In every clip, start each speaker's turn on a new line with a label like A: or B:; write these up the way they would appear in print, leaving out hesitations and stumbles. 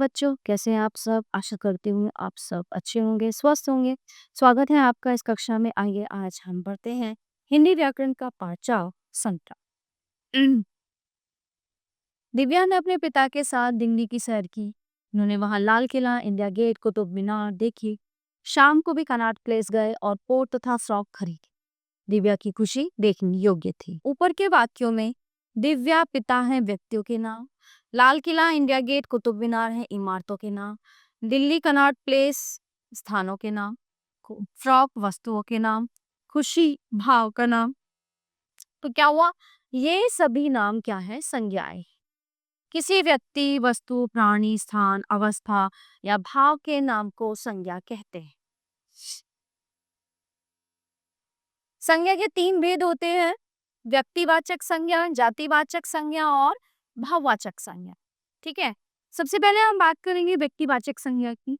A: बच्चों, कैसे हैं आप सब? आशा करती हूँ आप सब अच्छे होंगे, स्वस्थ होंगे। स्वागत है आपका इस कक्षा में। आइए आज हम पढ़ते हैं हिंदी व्याकरण का पाठ 4 संज्ञा। दिव्या ने अपने पिता के साथ दिल्ली की सैर की। उन्होंने वहां लाल किला, इंडिया गेट, कुतुब मीनार देखी। शाम को भी कनॉट प्लेस गए और कोट तथा फ्रॉक खरीदी। दिव्या की खुशी देखने योग्य थी। ऊपर के वाक्यों में दिव्या पिता हैं व्यक्तियों के नाम, लाल किला, इंडिया गेट, कुतुब मीनार हैं इमारतों के नाम, दिल्ली कनॉट प्लेस स्थानों के नाम, फ्रॉक वस्तुओं के नाम, खुशी भाव का नाम। तो क्या हुआ? ये सभी नाम क्या है? संज्ञाएं। किसी व्यक्ति, वस्तु, प्राणी, स्थान, अवस्था या भाव के नाम को संज्ञा कहते हैं। संज्ञा के 3 भेद होते हैं: व्यक्तिवाचक संज्ञा, जातिवाचक संज्ञा और भाववाचक संज्ञा। ठीक है, सबसे पहले हम बात करेंगे व्यक्तिवाचक संज्ञा की।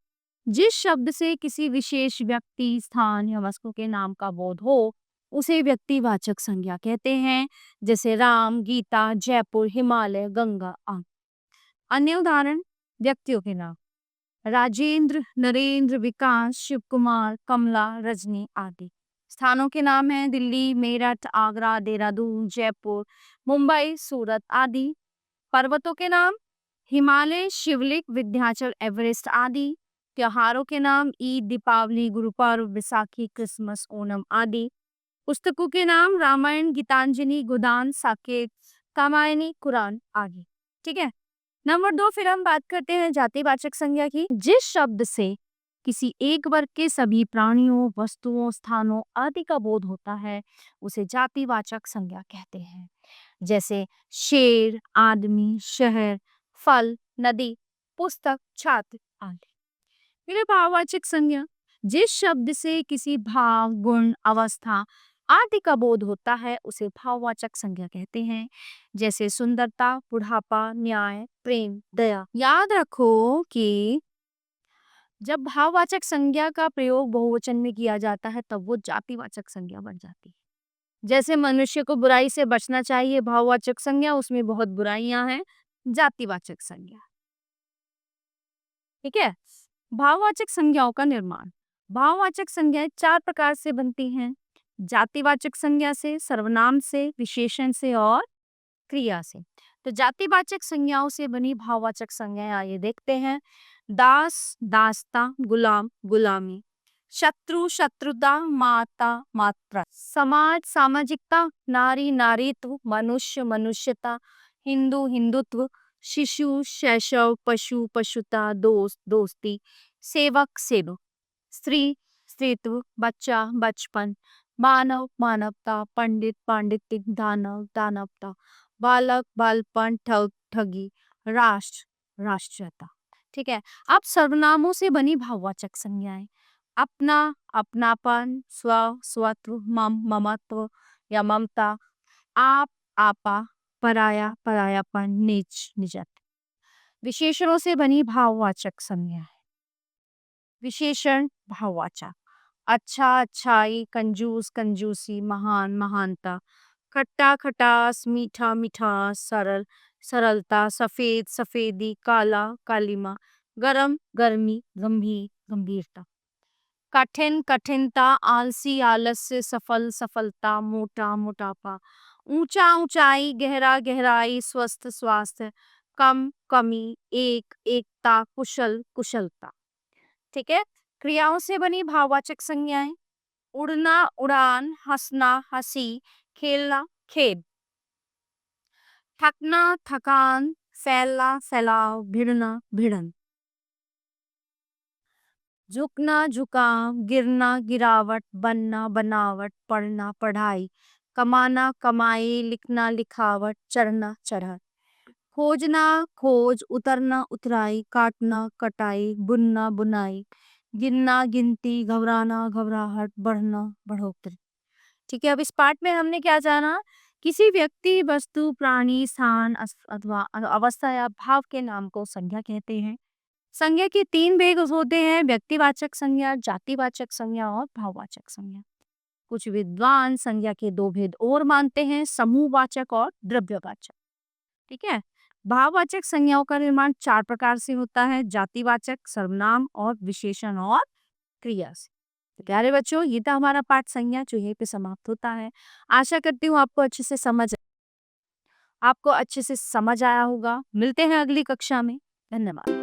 A: जिस शब्द से किसी विशेष व्यक्ति, स्थान या वस्तु के नाम का बोध हो उसे व्यक्तिवाचक संज्ञा कहते हैं, जैसे राम, गीता, जयपुर, हिमालय, गंगा आदि। अन्य उदाहरण: व्यक्तियों के नाम राजेंद्र, नरेंद्र, विकास, शिव कुमार, कमला, रजनी आदि। स्थानों के नाम हैं दिल्ली, मेरठ, आगरा, देहरादून, जयपुर, मुंबई, सूरत आदि। पर्वतों के नाम हिमालय, शिवलिक, विंध्याचल, एवरेस्ट आदि। त्योहारों के नाम ईद, दीपावली, गुरु पर्व, बैसाखी, क्रिसमस, ओणम आदि। पुस्तकों के नाम रामायण, गीतांजलि, गोदान, साकेत, कामायनी, कुरान आदि। ठीक है। नंबर 2, फिर हम बात करते हैं जातिवाचक संज्ञा की। जिस शब्द से किसी एक वर्ग के सभी प्राणियों, वस्तुओं, स्थानों आदि का बोध होता है उसे जातिवाचक संज्ञा कहते हैं, जैसे शेर, आदमी, शहर, फल, नदी, पुस्तक, छात्र आदि। फिर भाववाचक संज्ञा। जिस शब्द से किसी भाव, गुण, अवस्था आदि का बोध होता है उसे भाववाचक संज्ञा कहते हैं, जैसे सुंदरता, बुढ़ापा, न्याय, प्रेम, दया। याद रखो कि जब भाववाचक संज्ञा का प्रयोग बहुवचन में किया जाता है तब वो जातिवाचक संज्ञा बन जाती है। जैसे मनुष्य को बुराई से बचना चाहिए, भाववाचक संज्ञा, उसमें बहुत बुराइयां हैं, जातिवाचक संज्ञा। ठीक है। भाववाचक संज्ञाओं का निर्माण। भाववाचक संज्ञाएं 4 प्रकार से बनती हैं: जातिवाचक संज्ञा से, सर्वनाम से, विशेषण से और क्रिया से। तो जातिवाचक संज्ञाओं से बनी भाववाचक संज्ञाएं आइए देखते हैं। दास, दासता, गुलाम, गुलामी, शत्रु, शत्रुता, माता, मात्रा, समाज, सामाजिकता, नारी, नारीत्व, मनुष्य, मनुष्यता, हिंदू, हिंदुत्व, शिशु, शैशव, पशु, पशुता, दोस्त, दोस्ती, सेवक, सेवक, स्त्री, स्त्रीत्व, बच्चा, बचपन, मानव, मानवता, पंडित, पांडित्य, दानव, दानवता, बालक, बालपन, ठग, ठगी, राष्ट्र, राष्ट्रीयता। ठीक है। अब सर्वनामों से बनी भाववाचक संज्ञाएं। अपना, अपनापन, स्व, स्वत्व, मम, ममत्व या ममता, आप, आपा, पराया, परायापन, निज, निजत्व। विशेषणों से बनी भाववाचक संज्ञाएं। विशेषण भाववाचक: अच्छा, अच्छाई, कंजूस, कंजूसी, महान, महानता, खट्टा, खटास, मीठा, मिठास, सरल, सरलता, सफेद, सफेदी, काला, कालिमा, गरम, गर्मी, गंभीर, गंभीरता। कठिन, कठिनता, आलसी, आलस्य, सफल, सफलता, मोटा, मोटापा, ऊंचा, ऊंचाई, गहरा, गहराई, स्वस्थ, स्वास्थ्य, कम, कमी, एक, एकता, कुशल, कुशलता। ठीक है। क्रियाओं से बनी भाववाचक संज्ञाएं। उड़ना, उड़ान, हंसना, हंसी, खेलना, खेल, थकना, थकान, फैलना, फैलाव, भिड़ना, भिड़न, झुकना, झुकाव, गिरना, गिरावट, बनना, बनावट, पढ़ना, पढ़ाई, कमाना, कमाई, लिखना, लिखावट, चढ़ना, चढ़ाई, खोजना, खोज, उतरना, उतराई, काटना, कटाई, बुनना, बुनाई, गिनना, गिनती, घबराना, घबराहट, बढ़ना, बढ़ोतरी। ठीक है। अब इस पार्ट में हमने क्या जाना? किसी व्यक्ति, वस्तु, प्राणी, स्थान अथवा अवस्था या भाव के नाम को संज्ञा कहते हैं। संज्ञा के 3 भेद होते हैं: व्यक्तिवाचक संज्ञा, जातिवाचक संज्ञा और भाववाचक संज्ञा। कुछ विद्वान संज्ञा के 2 भेद और मानते हैं: समूहवाचक और द्रव्यवाचक। ठीक है। भाववाचक संज्ञाओं का निर्माण 4 प्रकार से होता है, जातिवाचक, सर्वनाम और विशेषण और क्रिया से। तो प्यारे बच्चों, ये था हमारा पाठ संज्ञा जो यहीं पे समाप्त होता है। आशा करती हूँ आपको अच्छे से समझ आया होगा। मिलते हैं अगली कक्षा में। धन्यवाद।